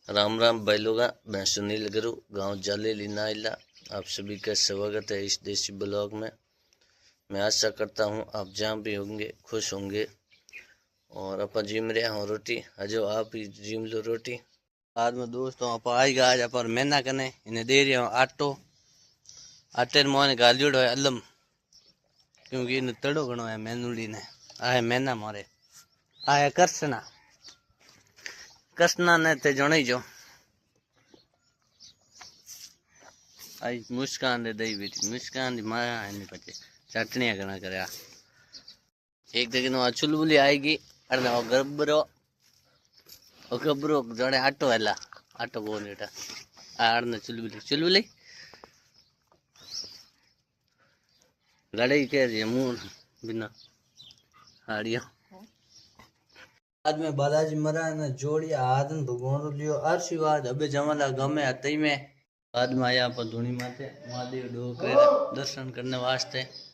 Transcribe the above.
राम राम भाई लोग, मैं सुनील गुरु, गांव जालेली नाइला। आप सभी का स्वागत है इस देसी ब्लॉग में। मैं आशा करता हूं आप जहां भी होंगे खुश होंगे। और अपन जिम रहे हो रोटी हजो आप ही जिम लो रोटी। बाद में दोस्तों आप आएगा आज अपन मैना कने इन्हें दे रहे हो आटो। आटे मोने गालियोड़ है अलम, क्योंकि इन्हें तड़ो घणो है मैनुड़ी ने। आ है मैना मारे, आ है कृष्णा। कृष्णा ने ते जणी जो आई मुस्कान दे दई बेटी मुस्कान दी माया है पचे चटनिया घना करया। एक दिन नो चुलबुली आएगी अरे ओ गबरो जड़े आटो हला आटो बोन बेटा आड़ने चुलबुली चुलबुली लड़ाई के रही मुंह बिना हाड़िया। बाद में बालाजी महाराज ने जोड़िया आदन भगवान लियो आशीर्वाद अबे जमाला गमे हतई में। बाद में आया पर धुनी माते महादेव डोकरे दर्शन करने वास्ते।